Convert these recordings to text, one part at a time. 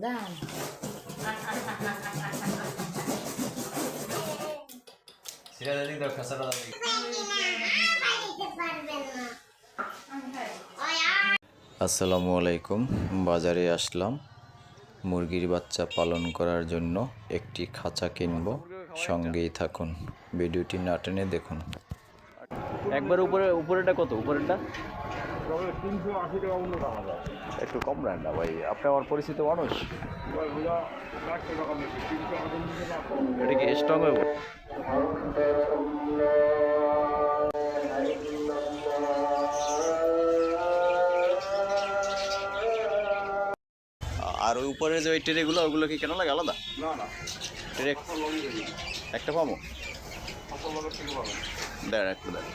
দান সিরাজ দাও খাসাটা দাও। আসসালামু আলাইকুম। বাজারে আসলাম মুরগির বাচ্চা পালন করার জন্য একটি খাঁচা কিনব। সঙ্গেই থাকুন, ভিডিওটি না টেনে দেখুন। একবার উপরেটা কত? উপরেরটা 380 টাকা অন্য টাকা যায়। একটু কম নেন না ভাই, আপনি আমার পরিচিত মানুষ। এটা কি স্ট্রং হইব? আর ওই উপরে যে ওই ট্রেগুলো, ওগুলো কি কেন লাগে আলাদা? না না, ট্রে একটা পাবো? দেখ একটু দেখ।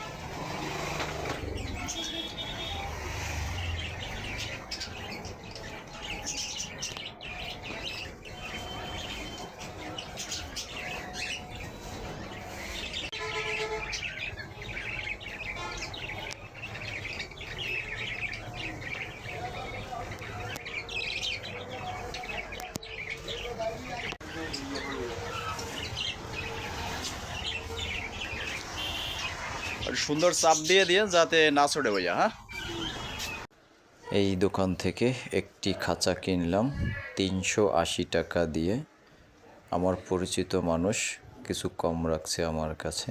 সুন্দর চাপ দিয়ে দিয়ে যাতে না ছড়ে ভাইয়া। হ্যাঁ, এই দোকান থেকে একটি খাঁচা কিনলাম 380 টাকা দিয়ে। আমার পরিচিত মানুষ কিছু কম রাখছে আমার কাছে।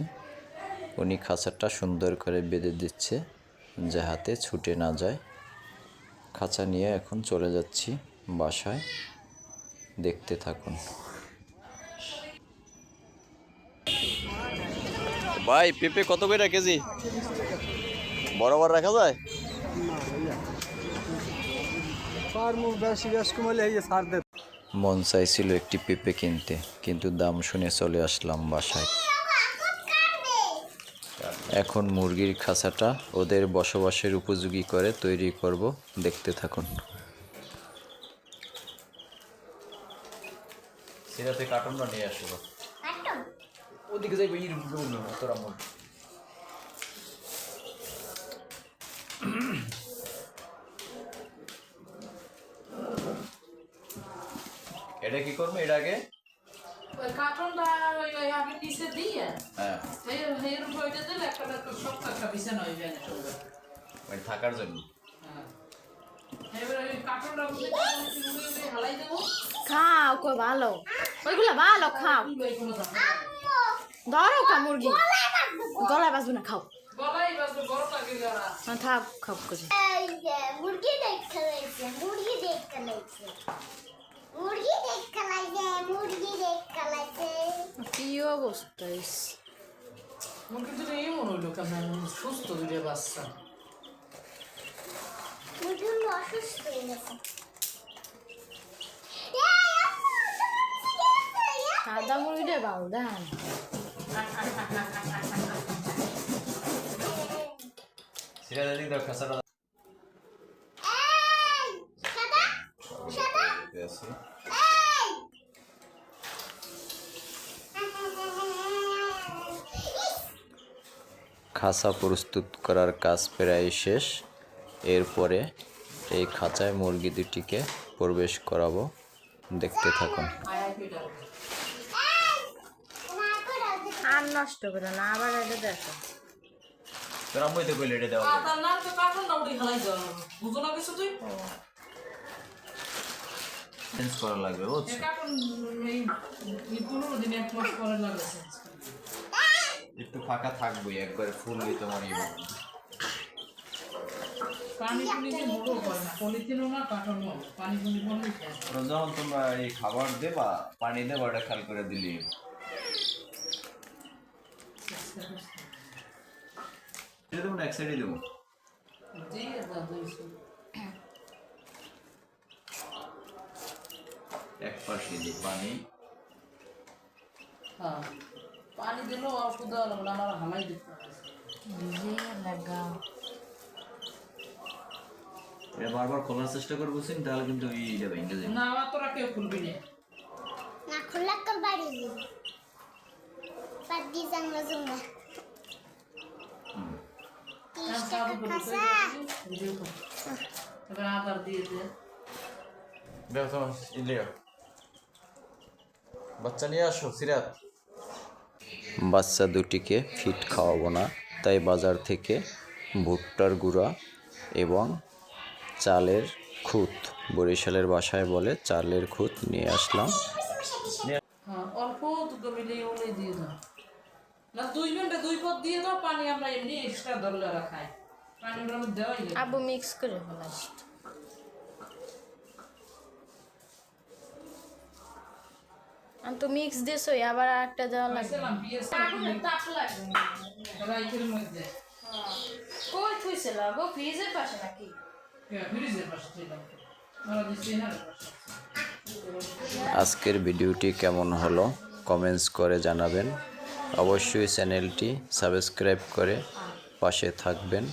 উনি খাঁচাটা সুন্দর করে বেঁধে দিচ্ছে যাহাতে ছুটে না যায়। খাঁচা নিয়ে এখন চলে যাচ্ছি বাসায়, দেখতে থাকুন। ভাই পেঁপে কত করে কেজি? বরাবর রাখা যায়? মন চাইছিল একটি পেঁপে কিনতে, কিন্তু দাম শুনে চলে আসলাম বাসায়। এখন মুরগির খাঁচাটা ওদের বসবাসের উপযোগী করে তৈরি করব, দেখতে থাকুন। সিরাতে কার্টুনটা নিয়ে আসবো। ওদিকে যাইব তোরা মন। এটা কি করবো? এটা আগে ওই কার্টনটা ওই আগে নিচে দিয়ে হ্যাঁ হের উপরে দিলে একটা শক্ত একটা বিছানা হয়ে যায় না সুন্দর মানে থাকার জন্য। এবারে ওই কার্টনটা উড়ে হালাই দেবো। খাও কই ভালো, ওইগুলো ভালো খাও। ধরো কা মুরগি গলায় বাজবে না, খাও গলাই বাজবে, বড় লাগে যারা। থাক খাও করে। মুরগি দেখতে লাগছে, মুরগি দেখতে লাগছে, মুরগি দেখতে লাগছে, মুরগি দেখতে লাগছে। কি অবস্থা! মুরগি দুটো এমন হইলো কেমন সুস্থ দুটো বাচ্চা। মুরগি অসুস্থ হয়ে গেছে। সাদা মুরগিটা ভালো দেন। সিরাজ দিক দাও খাঁচাটা। এই সাদা সাদা খাঁচা প্রস্তুত করার কাজ প্রায় শেষ। এরপরে এই খাঁচায় মুরগি দুটিকে প্রবেশ করাবো, দেখতে থাকুন। আর নষ্ট করে না, আবার এটা দেখো। তোরা মইতে কইলে এটা দাও। তার নাম তো কার্টনটা উড়ে হালাই যাও, বুঝো না কিছু তুই? চেঞ্জ করা লাগবে বুঝছো? এই কার্টন এই 15 দিন 1 মাস পরে লাগে চেঞ্জ। একটু ফাঁকা থাকবোই, একবারে ফুল দিয়ে তোমার পানি পুনি দিয়ে মোড়ো করে না, পলিথিনও না কার্টনও, পানি পুনি বললেই খায়। যখন তোমরা এই খাবার দেবা, পানি দেবা, ওটা খেয়াল করে দিলি। এটা দেবো না, এক সাইডে দেবো। দিয়ে দাও দুইশো। এক পাশে দিই পানি। হ্যাঁ, পানি দিলেও ওষুধ দেওয়া লাগবে না, আমার হামাই দিতে হবে। লাগাও। এটা বারবার খোলার চেষ্টা করবো, তাহলে কিন্তু এইটা ভেঙে যাবে। না, আমার তোরা কেউ খুলবি না। না খোলা তো বাড়ি দিবি, বাদ দিয়ে জানলা জুমা। 30 টাকা খাসা। এবার আদার দিয়ে দে। দেখো তোমার ইলিয়া বাচ্চা নিয়ে আসো সিরাত। বাচ্চা দুটিকে ফিট খাওয়াবো না, তাই বাজার থেকে ভুট্টার গুঁড়া এবং চালের খুদ, বরিশালের ভাষায় বলে চালের খুদ, নিয়ে আসলাম। হ্যাঁ অল্প দুটো মিলিয়ে ওলে দিয়ে দাও না 2 মিনিটে 2 পদ দিয়ে দাও পানি আমরা এমনি এক্সট্রা দরলে রাখাই পানি ওটার মধ্যে দেওয়াই যাবে আবু মিক্স করে ফেলাস। আমি তো মিক্স দিছই, আবার একটা দেওয়া লাগবে। আসলাম বিএস তাপ লাগবে রাইতের মধ্যে কই থুইছিল গো? ফ্রিজের পাশে নাকি? ফ্রিজের পাশে ছিলাম মারা দিছি না আজকের ভিডিওটি কেমন হলো কমেন্টস করে জানাবেন। অবশ্যই চ্যানেলটি সাবস্ক্রাইব করে পাশে থাকবেন।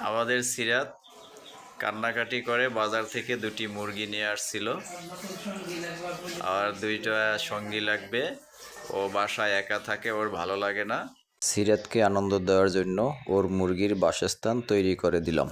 আমাদের সিরাত কান্নাকাটি করে বাজার থেকে দুটি মুরগি নিয়ে আসছিল, আর দুইটা সঙ্গী লাগবে। ও বাসায় একা থাকে, ওর ভালো লাগে না। সিরাতকে আনন্দ দেওয়ার জন্য ওর মুরগির বাসস্থান তৈরি করে দিলাম।